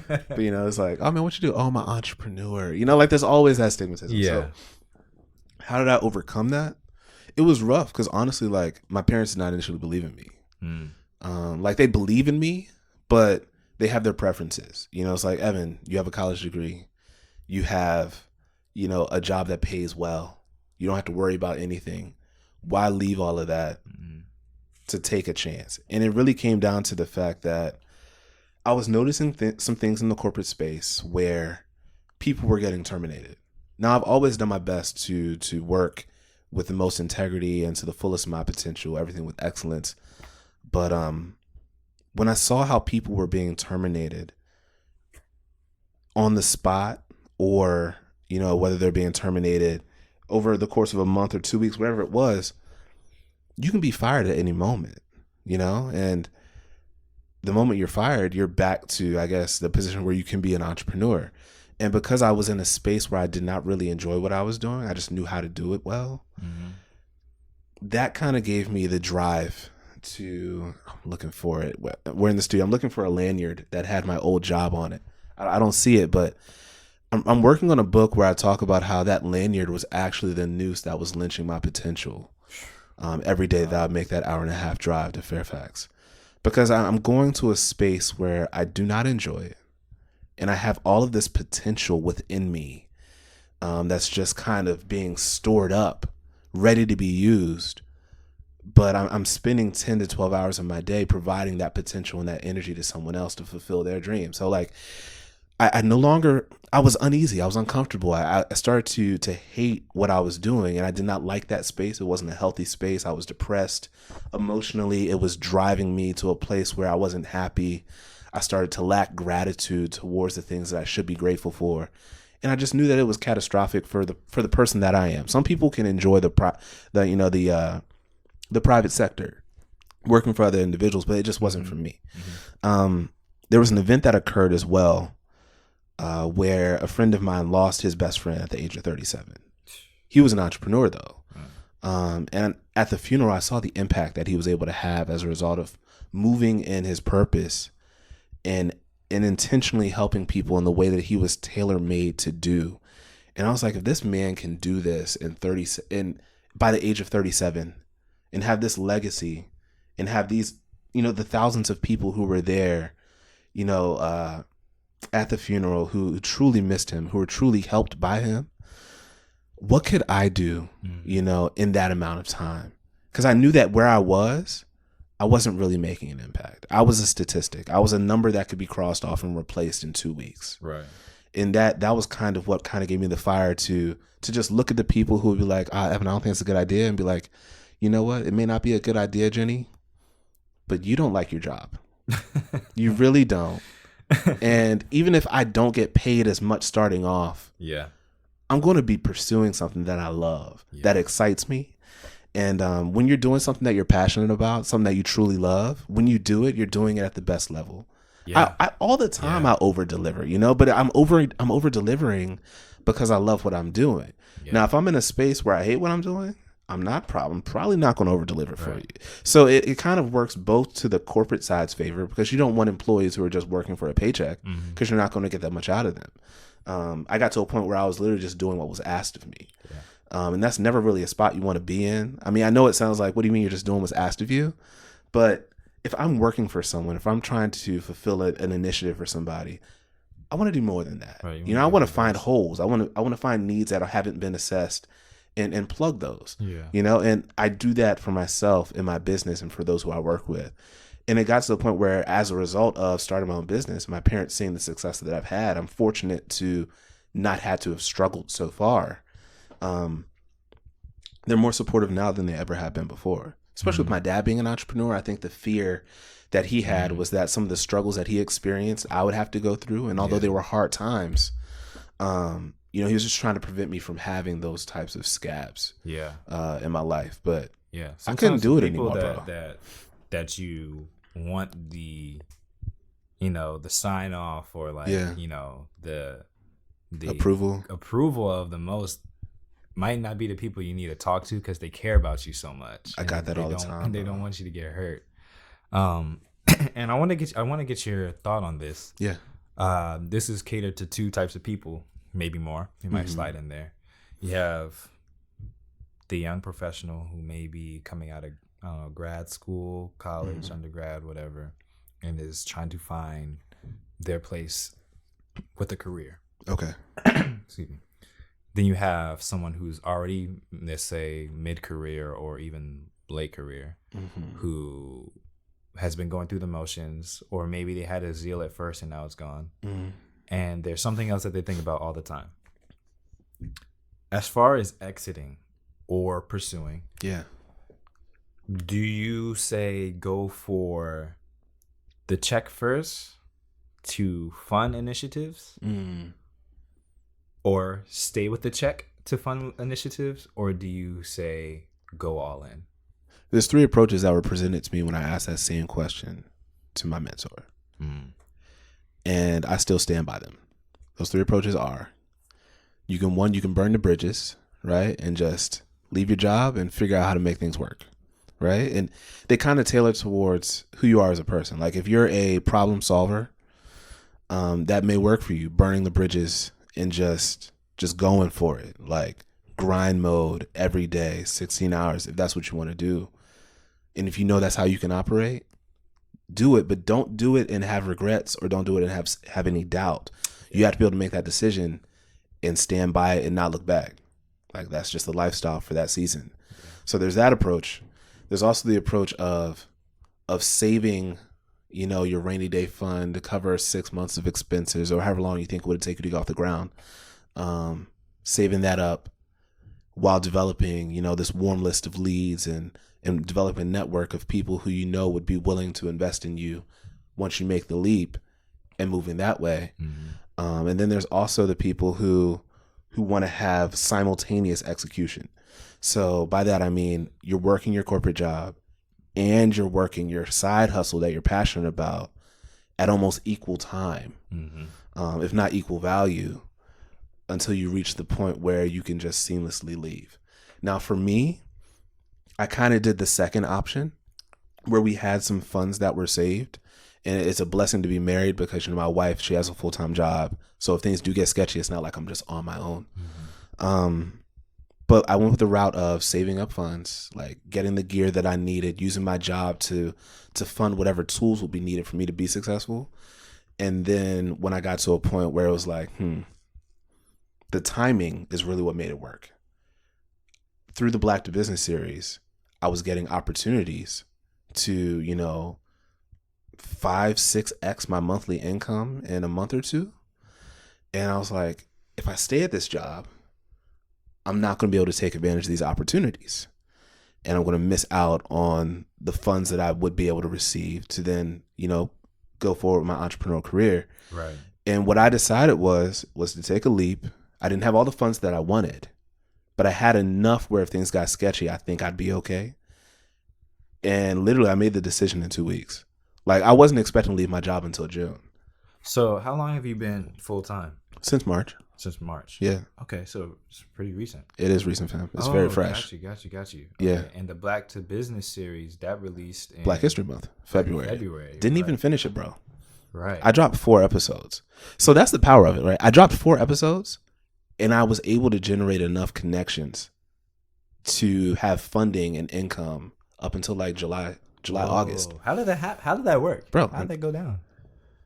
But, it's like, oh, man, what you do? Oh, I'm an entrepreneur. Like, there's always that stigmatism. Yeah. So how did I overcome that? It was rough because, honestly, like, my parents did not initially believe in me. Like, they believe in me, but they have their preferences. It's like, Evan, you have a college degree. You have, a job that pays well. You don't have to worry about anything. Why leave all of that to take a chance? And it really came down to the fact that I was noticing some things in the corporate space where people were getting terminated. Now, I've always done my best to work with the most integrity and to the fullest of my potential, everything with excellence. But when I saw how people were being terminated on the spot, or, you know, whether they're being terminated over the course of a month or 2 weeks, whatever it was, you can be fired at any moment, you know? And the moment you're fired, you're back to, I guess, the position where you can be an entrepreneur. And because I was in a space where I did not really enjoy what I was doing, I just knew how to do it well. That kind of gave me the drive to, I'm looking for it. We're in the studio. I'm looking for a lanyard that had my old job on it. I don't see it, but I'm working on a book where I talk about how that lanyard was actually the noose that was lynching my potential every day that I make that 1.5-hour drive to Fairfax. Because I'm going to a space where I do not enjoy it. And I have all of this potential within me that's just kind of being stored up, ready to be used. But I'm spending 10 to 12 hours of my day providing that potential and that energy to someone else to fulfill their dream. So like, I no longer, I was uneasy. I was uncomfortable. I started to hate what I was doing, and I did not like that space. It wasn't a healthy space. I was depressed emotionally. It was driving me to a place where I wasn't happy. I started to lack gratitude towards the things that I should be grateful for. And I just knew that it was catastrophic for the person that I am. Some people can enjoy the private sector, working for other individuals, but it just wasn't for me. There was an event that occurred as well, where a friend of mine lost his best friend at the age of 37. He was an entrepreneur though. And at the funeral, I saw the impact that he was able to have as a result of moving in his purpose and intentionally helping people in the way that he was tailor-made to do. And I was like, if this man can do this by the age of 37 and have this legacy and have these, you know, the thousands of people who were there, you know, at the funeral, who truly missed him, who were truly helped by him, what could I do, you know, in that amount of time? Because I knew that where I wasn't really making an impact. I was a statistic. I was a number that could be crossed off and replaced in 2 weeks. Right. And that was kind of what kind of gave me the fire to just look at the people who would be like, Evan, I don't think it's a good idea, and be like, you know what? It may not be a good idea, Jenny, but you don't like your job. You really don't. And even if I don't get paid as much starting off, I'm going to be pursuing something that I love, that excites me. And when you're doing something that you're passionate about, something that you truly love, when you do it, you're doing it at the best level. I all the time I over deliver, you know, but I'm over delivering because I love what I'm doing. Now, if I'm in a space where I hate what I'm doing, I'm probably not going to over deliver for you. So it kind of works both to the corporate side's favor, because you don't want employees who are just working for a paycheck, because you're not going to get that much out of them. I got to a point where I was literally just doing what was asked of me. And that's never really a spot you want to be in. I mean, I know it sounds like, what do you mean you're just doing what's asked of you? But if I'm working for someone, if I'm trying to fulfill an initiative for somebody, I want to do more than that. Right, you know, I want to find holes. I want to find needs that haven't been assessed and plug those. You know, and I do that for myself in my business and for those who I work with. And it got to the point where, as a result of starting my own business, my parents seeing the success that I've had, I'm fortunate to not have to have struggled so far. They're more supportive now than they ever have been before, especially with my dad being an entrepreneur. I think the fear that he had was that some of the struggles that he experienced, I would have to go through. And although they were hard times, you know, he was just trying to prevent me from having those types of scabs in my life. But I couldn't do it anymore, bro. That you want the, you know, the sign off, or like, you know, the approval of the most, might not be the people you need to talk to, because they care about you so much. I got that all the time. They don't want you to get hurt. And I want to get your thought on this. This is catered to two types of people, maybe more. You might slide in there. You have the young professional who may be coming out of grad school, college, undergrad, whatever, and is trying to find their place with a career. Okay. Excuse me. Then you have someone who's already, let's say, mid-career or even late career, who has been going through the motions, or maybe they had a zeal at first and now it's gone. And there's something else that they think about all the time. As far as exiting or pursuing, do you say go for the check first to fund initiatives, or stay with the check to fund initiatives, or do you say go all in? There's 3 approaches that were presented to me when I asked that same question to my mentor. And I still stand by them. Those 3 approaches are, you can burn the bridges, right? And just leave your job and figure out how to make things work, right? And they kind of tailor towards who you are as a person. Like if you're a problem solver, that may work for you, burning the bridges and just going for it, like grind mode every day, 16 hours, if that's what you want to do. And if you know that's how you can operate, do it, but don't do it and have regrets, or don't do it and have any doubt. You have to be able to make that decision and stand by it and not look back. Like that's just the lifestyle for that season. So there's that approach. There's also the approach of saving, your rainy day fund to cover 6 months of expenses, or however long you think it would take you to get off the ground. Saving that up while developing, this warm list of leads and developing a network of people who would be willing to invest in you once you make the leap, and moving that way. And then there's also the people who want to have simultaneous execution. So by that I mean you're working your corporate job and you're working your side hustle that you're passionate about at almost equal time, if not equal value, until you reach the point where you can just seamlessly leave. Now for me, I kind of did the second option, where we had some funds that were saved. And it's a blessing to be married because, my wife, she has a full-time job. So if things do get sketchy, it's not like I'm just on my own. But I went with the route of saving up funds, like getting the gear that I needed, using my job to fund whatever tools would be needed for me to be successful. And then when I got to a point where it was like, the timing is really what made it work. Through the Black to Business series, I was getting opportunities to, 5-6x my monthly income in a month or two. And I was like, if I stay at this job, I'm not going to be able to take advantage of these opportunities. And I'm going to miss out on the funds that I would be able to receive to then, go forward with my entrepreneurial career. Right. And what I decided was to take a leap. I didn't have all the funds that I wanted, but I had enough where if things got sketchy, I think I'd be okay. And literally I made the decision in 2 weeks. Like I wasn't expecting to leave my job until June. So how long have you been full time? Since March. Since March. Yeah. Okay, so it's pretty recent. It is recent, fam. It's very fresh. Got you. Okay. Yeah. And the Black to Business series that released in Black History Month, February. Didn't even finish it, bro. Right. I dropped 4 episodes. So that's the power of it, right? I dropped 4 episodes and I was able to generate enough connections to have funding and income up until like July, August. How did that work? Bro, how did that go down?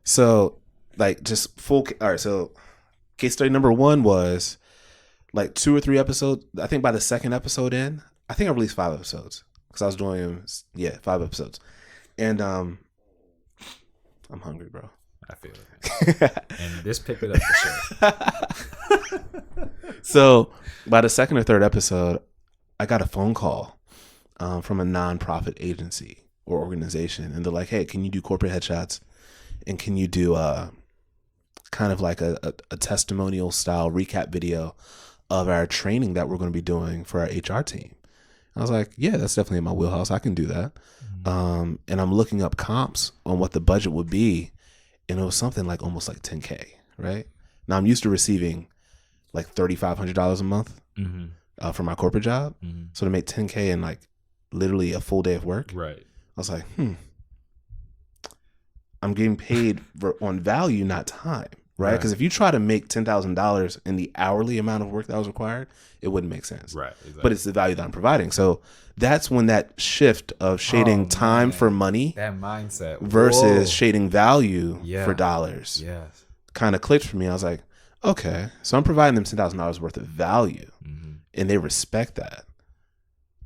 So like just full, all right. So case study number 1 was like 2 or 3 episodes. I think by the 2nd episode in, I think I released 5 episodes because I was doing, 5 episodes. And I'm hungry, bro. I feel it. And this picked it up for sure. So by the 2nd or 3rd episode, I got a phone call from a nonprofit agency or organization. And they're like, hey, can you do corporate headshots? And can you do kind of like a testimonial style recap video of our training that we're going to be doing for our HR team? I was like, yeah, that's definitely in my wheelhouse. I can do that. And I'm looking up comps on what the budget would be. And it was something like almost like $10K, right? Now I'm used to receiving like $3,500 a month for my corporate job. So to make $10K in like literally a full day of work, right? I was like, I'm getting paid on value, not time, right? Because if you try to make $10,000 in the hourly amount of work that was required, it wouldn't make sense. Right. Exactly. But it's the value that I'm providing. So that's when that shift of shading time for money, that mindset versus shading value for dollars, yes, kind of clicked for me. I was like, okay, so I'm providing them $10,000 worth of value, and they respect that.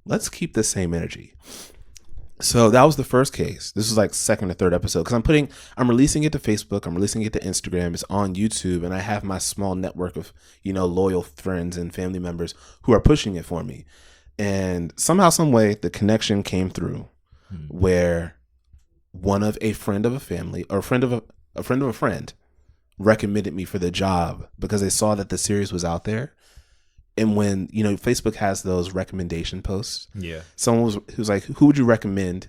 Let's keep the same energy. So that was the first case. This was like 2nd or 3rd episode because I'm releasing it to Facebook. I'm releasing it to Instagram. It's on YouTube. And I have my small network of, loyal friends and family members who are pushing it for me. And somehow, some way, the connection came through where one of a friend of a family or a friend of a friend recommended me for the job because they saw that the series was out there. And when, you know, Facebook has those recommendation posts. Yeah. Someone was like, who would you recommend?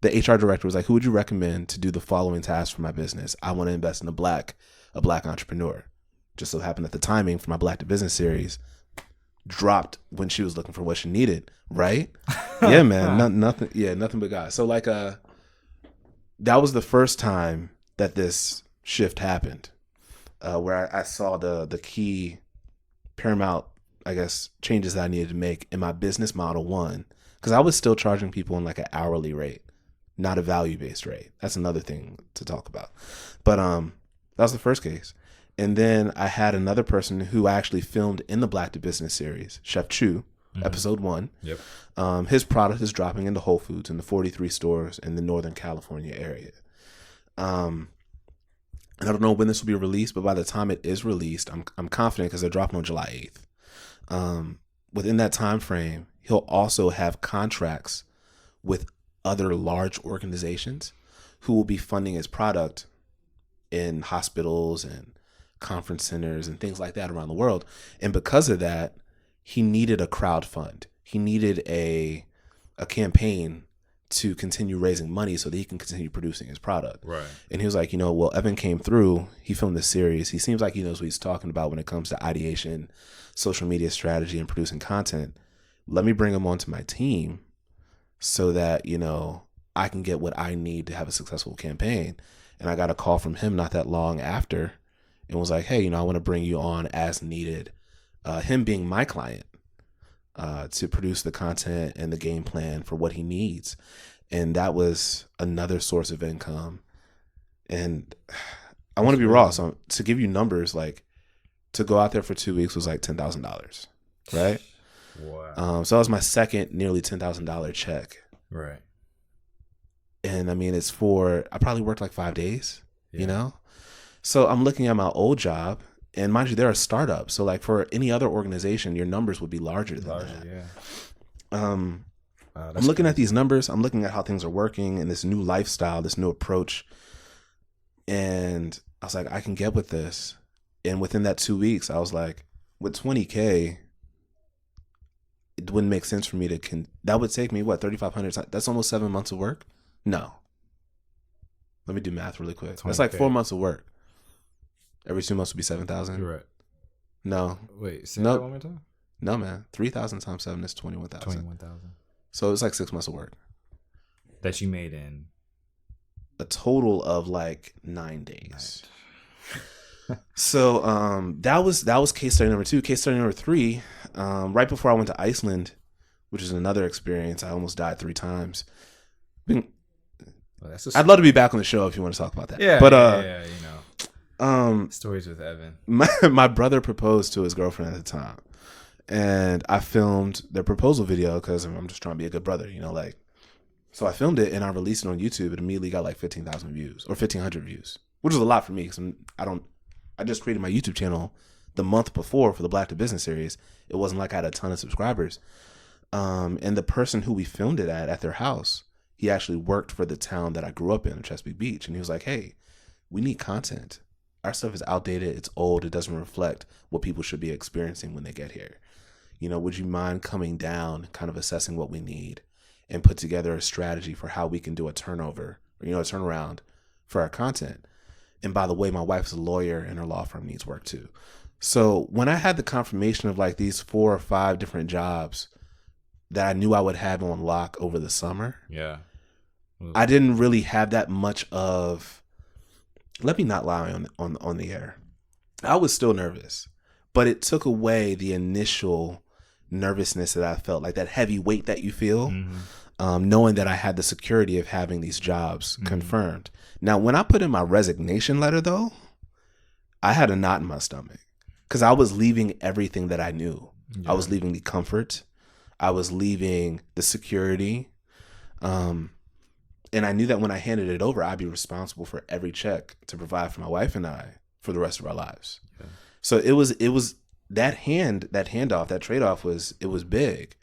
The HR director was like, who would you recommend to do the following tasks for my business? I want to invest in a black entrepreneur. Just so happened that the timing for my Black to Business series dropped when she was looking for what she needed. Right? Yeah, man. Nothing but God. So like, that was the first time that this shift happened, where I saw the key paramount, I guess, changes that I needed to make in my business model. One, because I was still charging people in like an hourly rate, not a value-based rate. That's another thing to talk about. But that was the first case. And then I had another person who I actually filmed in the Black to Business series, Chef Chu, episode 1. Yep. His product is dropping into Whole Foods in the 43 stores in the Northern California area. And I don't know when this will be released, but by the time it is released, I'm confident because they're dropping on July 8th. Within that time frame, he'll also have contracts with other large organizations who will be funding his product in hospitals and conference centers and things like that around the world. And because of that, he needed a crowd fund. He needed a campaign to continue raising money so that he can continue producing his product. Right. And he was like, you know, well, Evan came through, he filmed this series. He seems like he knows what he's talking about when it comes to ideation, social media strategy, and producing content. Let me bring him onto my team so that, you know, I can get what I need to have a successful campaign. And I got a call from him not that long after and was like, hey, you know, I want to bring you on as needed. Him being my client to produce the content and the game plan for what he needs. And that was another source of income. And I want to be raw. So to give you numbers, like to go out there for 2 weeks was like $10,000, right? Wow. So that was my second nearly $10,000 check. Right. And I mean, I probably worked like 5 days, you know? So I'm looking at my old job, and mind you, they're a startup. So like for any other organization, your numbers would be larger than that. Yeah. I'm looking at these numbers. I'm looking at how things are working and this new lifestyle, this new approach. And I was like, I can get with this. And within that 2 weeks, I was like, with $20K, it wouldn't make sense for me to, that would take me, what, 3,500? That's almost 7 months of work? No. Let me do math really quick. 20K. That's like 4 months of work. Every 2 months would be 7,000. You're right. No. Wait, say that one more time? No, man. 3,000 times 7 is 21,000. 21,000. So it's like 6 months of work. That you made in? A total of like 9 days. So that was case study number 2. Case study number 3, right before I went to Iceland, which is another experience. I almost died 3 times. I'd love to be back on the show if you want to talk about that. Yeah, but yeah, you know. Stories with Evan. My brother proposed to his girlfriend at the time, and I filmed their proposal video because I'm just trying to be a good brother, you know, like. So I filmed it and I released it on YouTube. It immediately got like 15,000 views or 1,500 views, which is a lot for me because I just created my YouTube channel the month before for the Black to Business series. It wasn't like I had a ton of subscribers. And the person who we filmed it at their house, he actually worked for the town that I grew up in Chesapeake Beach. And he was like, hey, we need content. Our stuff is outdated. It's old. It doesn't reflect what people should be experiencing when they get here. You know, would you mind coming down, kind of assessing what we need and put together a strategy for how we can do a turnover, or, you know, a turnaround for our content? And by the way, my wife's a lawyer and her law firm needs work too. So when I had the confirmation of like these 4 or 5 different jobs that I knew I would have on lock over the summer, I didn't really have that much of, let me not lie on the air. I was still nervous, but it took away the initial nervousness that I felt, like that heavy weight that you feel, knowing that I had the security of having these jobs confirmed. Now, when I put in my resignation letter, though, I had a knot in my stomach because I was leaving everything that I knew. Yeah. I was leaving the comfort. I was leaving the security. And I knew that when I handed it over, I'd be responsible for every check to provide for my wife and I for the rest of our lives. Yeah. So it was that handoff, that trade-off was big.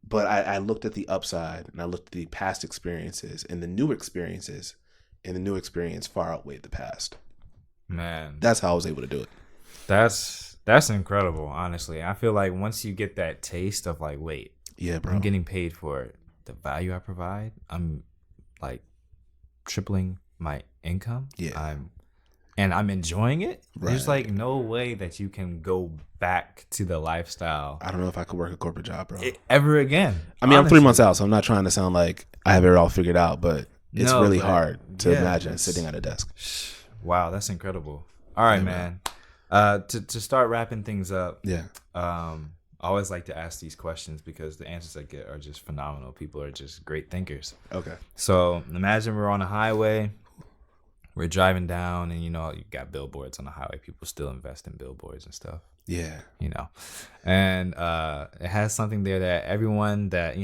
But I looked at the upside, and I looked at the past experiences, and the new experiences, and the new experience far outweighed the past. Man, that's how I was able to do it. That's incredible, honestly. I feel like once you get that taste of like, wait, yeah, bro, I'm getting paid for the value I provide. I'm like tripling my income. Yeah. I'm enjoying it. Right. There's like no way that you can go back to the lifestyle. I don't know if I could work a corporate job, bro. Ever again. I mean, honestly. I'm 3 months out, so I'm not trying to sound like I have it all figured out, but it's really hard to imagine sitting at a desk. Wow, that's incredible. All right, man. To start wrapping things up. Yeah. I always like to ask these questions because the answers I get are just phenomenal. People are just great thinkers. Okay. So imagine we're on a highway. We're driving down, and you got billboards on the highway. People still invest in billboards and stuff. Yeah. And it has something there that everyone that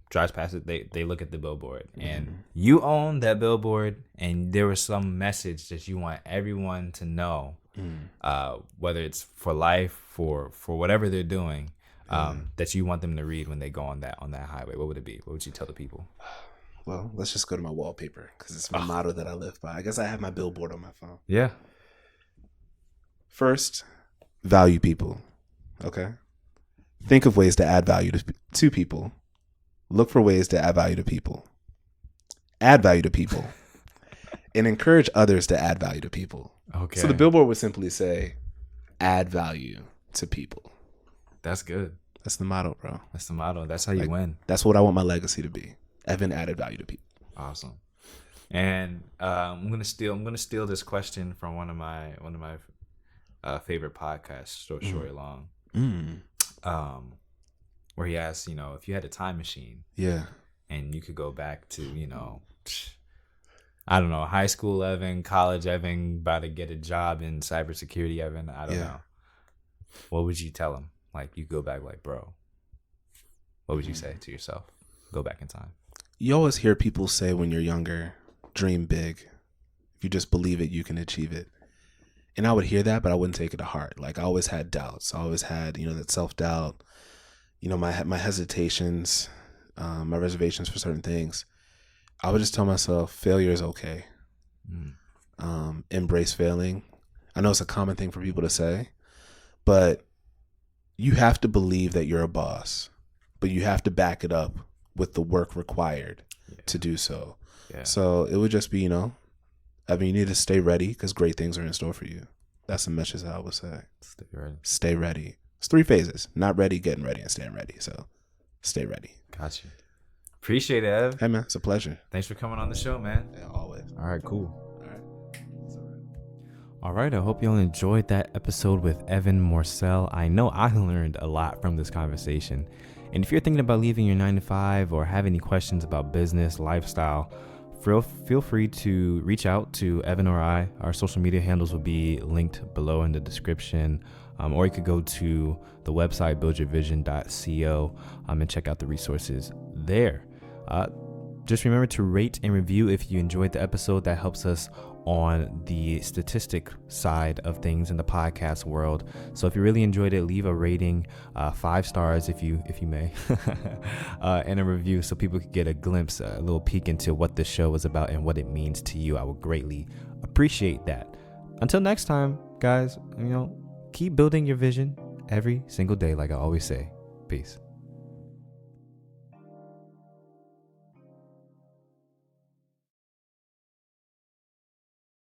drives past it, they look at the billboard, and you own that billboard, and there was some message that you want everyone to know, whether it's for life, for whatever they're doing, that you want them to read when they go on that highway. What would it be? What would you tell the people? Well, let's just go to my wallpaper because it's my motto that I live by. I guess I have my billboard on my phone. Yeah. First, value people. Okay. Think of ways to add value to people. Look for ways to add value to people. Add value to people. And encourage others to add value to people. Okay. So the billboard would simply say, add value to people. That's good. That's the motto, bro. That's the motto. That's how you win. That's what I want my legacy to be. Evan added value to people. Awesome. And I'm gonna steal this question from one of my favorite podcasts, Story Long. Where he asks, if you had a time machine, and you could go back to, I don't know, high school Evan, college Evan, about to get a job in cybersecurity Evan, I don't know. What would you tell him? Like, you go back, like, bro, what would you say to yourself? Go back in time. You always hear people say when you're younger, dream big. If you just believe it, you can achieve it. And I would hear that, but I wouldn't take it to heart. Like, I always had doubts. I always had, that self-doubt, my hesitations, my reservations for certain things. I would just tell myself failure is okay. Embrace failing. I know it's a common thing for people to say, but you have to believe that you're a boss, but you have to back it up with the work required to do so. Yeah. So it would just be, you need to stay ready because great things are in store for you. That's the message I would say. Stay ready. Stay ready. It's 3 phases: not ready, getting ready, and staying ready. So stay ready. Gotcha. Appreciate it, Ev. Hey, man. It's a pleasure. Thanks for coming on the show, man. Yeah, always. All right, cool. All right, I hope you all enjoyed that episode with Evan Morsell. I know I learned a lot from this conversation. And if you're thinking about leaving your 9-to-5 or have any questions about business, lifestyle, feel free to reach out to Evan or I. Our social media handles will be linked below in the description. Or you could go to the website, buildyourvision.co, and check out the resources there. Just remember to rate and review if you enjoyed the episode. That helps us on the statistic side of things in the podcast world. So if you really enjoyed it, leave a rating, 5 stars if you may, and a review so people could get a glimpse, a little peek into what this show is about and what it means to you. I would greatly appreciate that. Until next time, guys, keep building your vision every single day, like I always say. Peace.